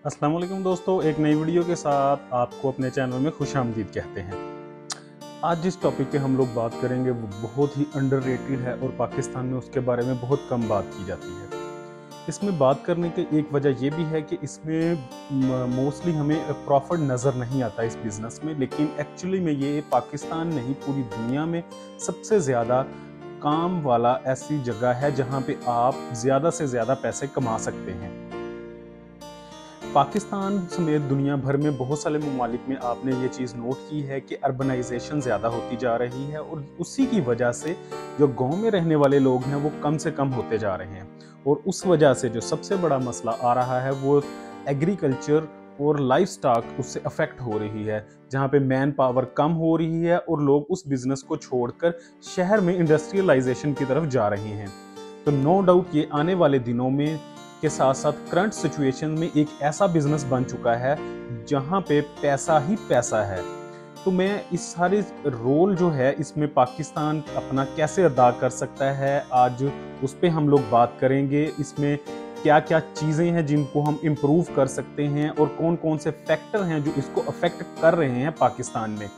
अस्सलाम वालेकुम दोस्तों, एक नई वीडियो के साथ आपको अपने चैनल में खुशामदीद कहते हैं। आज जिस टॉपिक पे हम लोग बात करेंगे वो बहुत ही अंडररेटेड है और पाकिस्तान में उसके बारे में बहुत कम बात की जाती है। इसमें बात करने की एक वजह ये भी है कि इसमें मोस्टली हमें प्रॉफिट नज़र नहीं आता इस बिज़नेस में, लेकिन एक्चुअली में ये पाकिस्तान नहीं पूरी दुनिया में सबसे ज़्यादा काम वाला ऐसी जगह है जहाँ पे आप ज़्यादा से ज़्यादा पैसे कमा सकते हैं। पाकिस्तान समेत दुनिया भर में बहुत सारे ममालिक में आपने ये चीज़ नोट की है कि अर्बनाइजेशन ज़्यादा होती जा रही है और उसी की वजह से जो गांव में रहने वाले लोग हैं वो कम से कम होते जा रहे हैं। और उस वजह से जो सबसे बड़ा मसला आ रहा है वो एग्रीकल्चर और लाइफ स्टॉक उससे अफेक्ट हो रही है, जहाँ पे मैन पावर कम हो रही है और लोग उस बिजनेस को छोड़कर शहर में इंडस्ट्रियलाइजेशन की तरफ जा रहे हैं। तो नो डाउट ये आने वाले दिनों में के साथ साथ करंट सिचुएशन में एक ऐसा बिजनेस बन चुका है जहां पे पैसा ही पैसा है। तो मैं इस सारे रोल जो है इसमें पाकिस्तान अपना कैसे अदा कर सकता है, आज उस पे हम लोग बात करेंगे। इसमें क्या क्या चीज़ें हैं जिनको हम इम्प्रूव कर सकते हैं और कौन कौन से फैक्टर हैं जो इसको अफेक्ट कर रहे हैं पाकिस्तान में।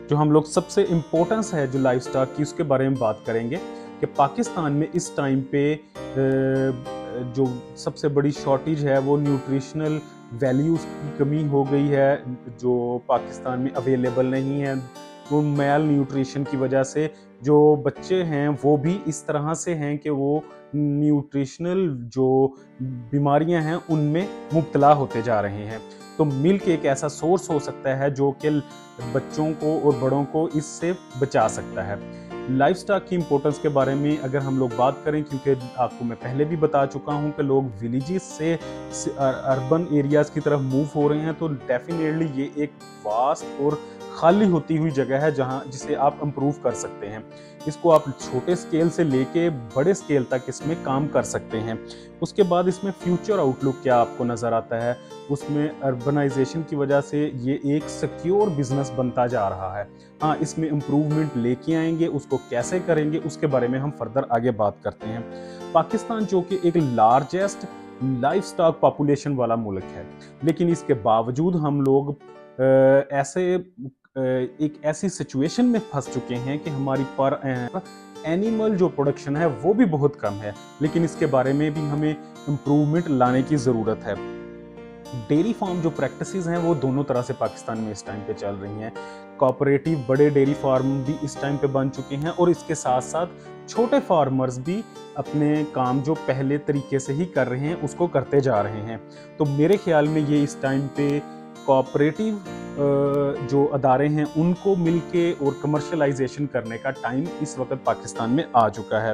जो हम लोग सबसे इम्पोर्टेंस है जो लाइफ स्टॉक की उसके बारे में बात करेंगे कि पाकिस्तान में इस टाइम पे जो सबसे बड़ी शॉर्टेज है वो न्यूट्रिशनल वैल्यूज की कमी हो गई है, जो पाकिस्तान में अवेलेबल नहीं है। वो मैल न्यूट्रिशन की वजह से जो बच्चे हैं वो भी इस तरह से हैं कि वो न्यूट्रिशनल जो बीमारियां हैं उनमें मुब्तला होते जा रहे हैं। तो मिल्क एक ऐसा सोर्स हो सकता है जो कि बच्चों को और बड़ों को इससे बचा सकता है। लाइफ स्टॉक की इंपॉर्टेंस के बारे में अगर हम लोग बात करें, क्योंकि आपको मैं पहले भी बता चुका हूं कि लोग विलेजेस से अर्बन एरियाज की तरफ मूव हो रहे हैं, तो डेफिनेटली ये एक वास्ट और खाली होती हुई जगह है जहां जिसे आप इम्प्रूव कर सकते हैं। इसको आप छोटे स्केल से लेके बड़े स्केल तक इसमें काम कर सकते हैं। उसके बाद इसमें फ्यूचर आउटलुक क्या आपको नज़र आता है, उसमें अर्बनाइजेशन की वजह से ये एक सिक्योर बिजनेस बनता जा रहा है। हाँ, इसमें इम्प्रूवमेंट लेके आएंगे, उसको कैसे करेंगे उसके बारे में हम फर्दर आगे बात करते हैं। पाकिस्तान जो कि एक लार्जेस्ट लाइफ स्टॉक पॉपुलेशन वाला मुल्क है, लेकिन इसके बावजूद हम लोग एक ऐसी सिचुएशन में फंस चुके हैं कि हमारी पर एनिमल जो प्रोडक्शन है वो भी बहुत कम है, लेकिन इसके बारे में भी हमें इम्प्रूवमेंट लाने की ज़रूरत है। डेयरी फार्म जो प्रैक्टिसेस हैं वो दोनों तरह से पाकिस्तान में इस टाइम पे चल रही हैं। कोऑपरेटिव बड़े डेयरी फार्म भी इस टाइम पे बन चुके हैं और इसके साथ साथ छोटे फार्मर्स भी अपने काम जो पहले तरीके से ही कर रहे हैं उसको करते जा रहे हैं। तो मेरे ख्याल में ये इस टाइम पे कोऑपरेटिव जो अदारे हैं उनको मिलके और कमर्शलाइजेशन करने का टाइम इस वक्त पाकिस्तान में आ चुका है।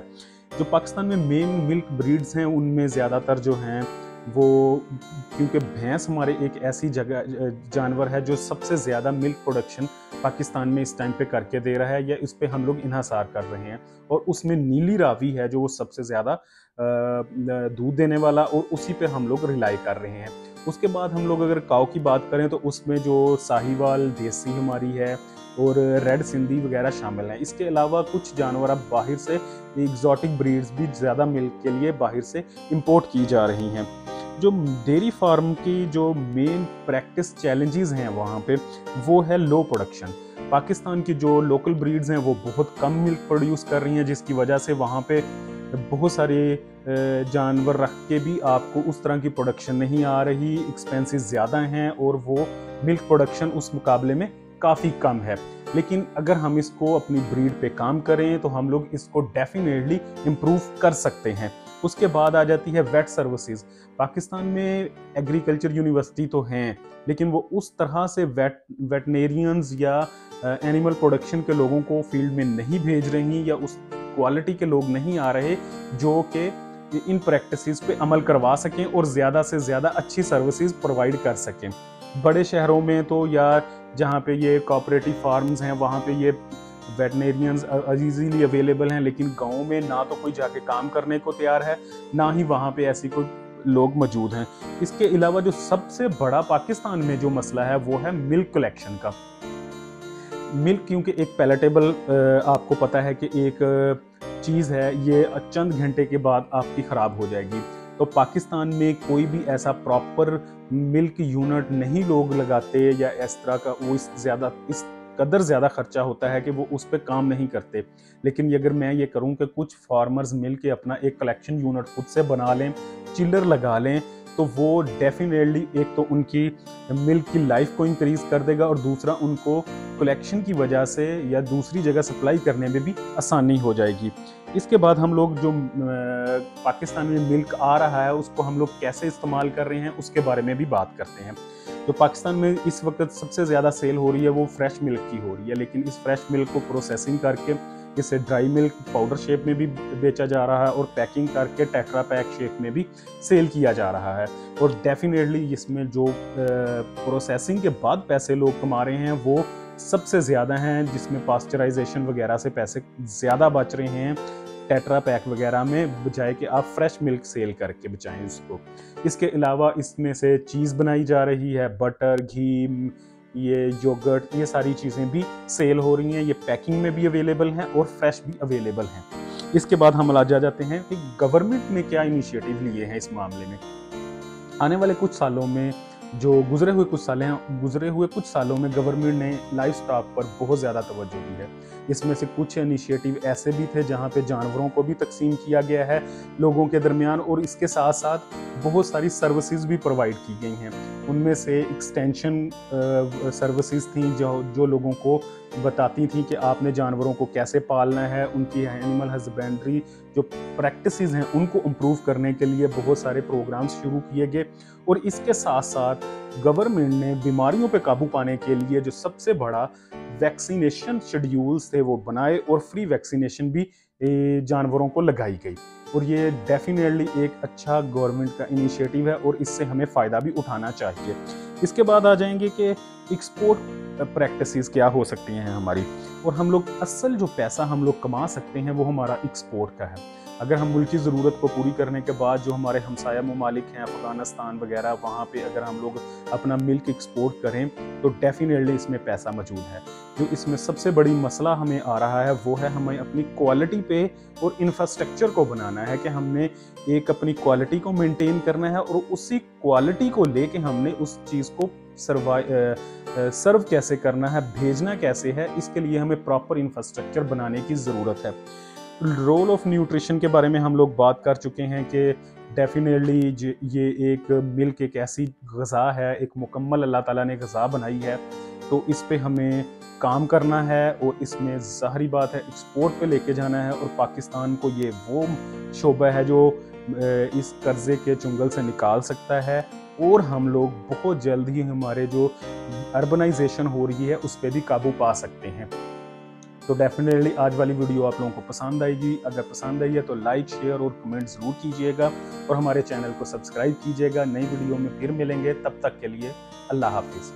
जो पाकिस्तान में मेन मिल्क ब्रीड्स हैं उनमें ज़्यादातर जो हैं वो, क्योंकि भैंस हमारे एक ऐसी जगह जानवर है जो सबसे ज़्यादा मिल्क प्रोडक्शन पाकिस्तान में इस टाइम पे करके दे रहा है या इस पे हम लोग इन्हासार कर रहे हैं, और उसमें नीली रावी है जो वो सबसे ज़्यादा दूध देने वाला, और उसी पे हम लोग रिलाई कर रहे हैं। उसके बाद हम लोग अगर काऊ की बात करें तो उसमें जो साहिवाल देसी हमारी है और रेड सिंधी वगैरह शामिल हैं। इसके अलावा कुछ जानवर अब बाहर से एग्जॉटिक ब्रीड्स भी ज़्यादा मिल्क के लिए बाहर से इंपोर्ट की जा रही हैं। जो डेयरी फार्म की जो मेन प्रैक्टिस चैलेंजेस हैं वहाँ पे वो है लो प्रोडक्शन। पाकिस्तान की जो लोकल ब्रीड्स हैं वो बहुत कम मिल्क प्रोड्यूस कर रही हैं, जिसकी वजह से वहाँ पे बहुत सारे जानवर रख के भी आपको उस तरह की प्रोडक्शन नहीं आ रही, एक्सपेंसेस ज़्यादा हैं और वो मिल्क प्रोडक्शन उस मुकाबले में काफ़ी कम है। लेकिन अगर हम इसको अपनी ब्रीड पे काम करें तो हम लोग इसको डेफिनेटली इम्प्रूव कर सकते हैं। उसके बाद आ जाती है वेट सर्विसेज। पाकिस्तान में एग्रीकल्चर यूनिवर्सिटी तो हैं, लेकिन वो उस तरह से वेटनेरियंस या एनिमल प्रोडक्शन के लोगों को फील्ड में नहीं भेज रही या उस क्वालिटी के लोग नहीं आ रहे जो कि इन प्रैक्टिसेस पे अमल करवा सकें और ज़्यादा से ज़्यादा अच्छी सर्विसेज प्रोवाइड कर सकें। बड़े शहरों में तो या जहाँ पे ये कोऑपरेटिव फार्म्स हैं वहाँ पे ये वेटनेरियंस इजीली अवेलेबल हैं, लेकिन गाँव में ना तो कोई जाके काम करने को तैयार है, ना ही वहाँ पे ऐसी कोई लोग मौजूद हैं। इसके अलावा जो सबसे बड़ा पाकिस्तान में जो मसला है वो है मिल्क कलेक्शन का। मिल्क क्योंकि एक पैलेटेबल, आपको पता है कि एक चीज़ है, ये चंद घंटे के बाद आपकी ख़राब हो जाएगी। तो पाकिस्तान में कोई भी ऐसा प्रॉपर मिल्क यूनिट नहीं लोग लगाते, या इस तरह का वो इस कदर ज़्यादा खर्चा होता है कि वो उस पर काम नहीं करते। लेकिन अगर मैं ये करूं कि कुछ फार्मर्स मिल के अपना एक कलेक्शन यूनिट खुद से बना लें, चिल्लर लगा लें, तो वो डेफिनेटली एक तो उनकी मिल्क की लाइफ को इंक्रीज कर देगा, और दूसरा उनको कलेक्शन की वजह से या दूसरी जगह सप्लाई करने में भी आसानी हो जाएगी। इसके बाद हम लोग जो पाकिस्तान में मिल्क आ रहा है उसको हम लोग कैसे इस्तेमाल कर रहे हैं उसके बारे में भी बात करते हैं। तो पाकिस्तान में इस वक्त सबसे ज़्यादा सेल हो रही है वो फ्रेश मिल्क की हो रही है, लेकिन इस फ्रेश मिल्क को प्रोसेसिंग करके इसे ड्राई मिल्क पाउडर शेप में भी बेचा जा रहा है, और पैकिंग करके टेट्रा पैक शेप में भी सेल किया जा रहा है। और डेफिनेटली इसमें जो प्रोसेसिंग के बाद पैसे लोग कमा रहे हैं वो सबसे ज़्यादा हैं, जिसमें पास्चराइजेशन वगैरह से पैसे ज़्यादा बच रहे हैं टेट्रा पैक वगैरह में, बजाय कि आप फ्रेश मिल्क सेल करके बचाएं उसको। इसके अलावा इसमें से चीज़ बनाई जा रही है, बटर, घी, ये योगर्ट, ये सारी चीज़ें भी सेल हो रही हैं। ये पैकिंग में भी अवेलेबल हैं और फ्रेश भी अवेलेबल हैं। इसके बाद हम आ जाते हैं कि गवर्नमेंट ने क्या इनिशिएटिव लिए हैं इस मामले में। आने वाले कुछ सालों में, जो गुजरे हुए कुछ सालों में गवर्नमेंट ने लाइफ स्टॉक पर बहुत ज़्यादा तवज्जो दी है। इसमें से कुछ इनिशिएटिव ऐसे भी थे जहां पे जानवरों को भी तकसीम किया गया है लोगों के दरमियान, और इसके साथ साथ बहुत सारी सर्विसेज भी प्रोवाइड की गई हैं। उनमें से एक्सटेंशन सर्विसेज थी जो लोगों को बताती थी कि आपने जानवरों को कैसे पालना है। उनकी एनिमल हस्बेंड्री जो प्रैक्टिसेस हैं उनको इम्प्रूव करने के लिए बहुत सारे प्रोग्राम्स शुरू किए गए, और इसके साथ साथ गवर्नमेंट ने बीमारियों पे काबू पाने के लिए जो सबसे बड़ा वैक्सीनेशन शेड्यूल्स थे वो बनाए, और फ्री वैक्सीनेशन भी जानवरों को लगाई गई। और ये डेफिनेटली एक अच्छा गवर्नमेंट का इनिशिएटिव है, और इससे हमें फ़ायदा भी उठाना चाहिए। इसके बाद आ जाएंगे कि एक्सपोर्ट प्रैक्टिसेस क्या हो सकती हैं हमारी, और हम लोग असल जो पैसा हम लोग कमा सकते हैं वो हमारा एक्सपोर्ट का है। अगर हम मुल्क की ज़रूरत को पूरी करने के बाद जो हमारे हमसाया ममालिक हैं, अफ़गानिस्तान वगैरह, वहाँ पे अगर हम लोग अपना मिल्क एक्सपोर्ट करें तो डेफिनेटली इसमें पैसा मौजूद है। जो इसमें सबसे बड़ी मसला हमें आ रहा है वो है हमें अपनी क्वालिटी पे और इंफ्रास्ट्रक्चर को बनाना है, कि हमने एक अपनी क्वालिटी को मेंटेन करना है, और उसी क्वालिटी को लेके हमने उस चीज़ को सर्व कैसे करना है, भेजना कैसे है, इसके लिए हमें प्रॉपर इंफ्रास्ट्रक्चर बनाने की ज़रूरत है। रोल ऑफ न्यूट्रिशन के बारे में हम लोग बात कर चुके हैं कि डेफिनेटली ये एक मिल्क एक ऐसी ग़िज़ा है, एक मुकम्मल अल्लाह ताला ने ग़िज़ा बनाई है, तो इस पे हमें काम करना है, और इसमें ज़ाहिरी बात है एक्सपोर्ट पे लेके जाना है। और पाकिस्तान को ये वो शोबा है जो इस कर्ज़े के चुंगल से निकाल सकता है, और हम लोग बहुत जल्द ही हमारे जो अर्बनाइजेशन हो रही है उस पर भी काबू पा सकते हैं। तो डेफिनेटली आज वाली वीडियो आप लोगों को पसंद आएगी। अगर पसंद आई है तो लाइक, शेयर और कमेंट ज़रूर कीजिएगा, और हमारे चैनल को सब्सक्राइब कीजिएगा। नई वीडियो में फिर मिलेंगे, तब तक के लिए अल्लाह हाफिज़।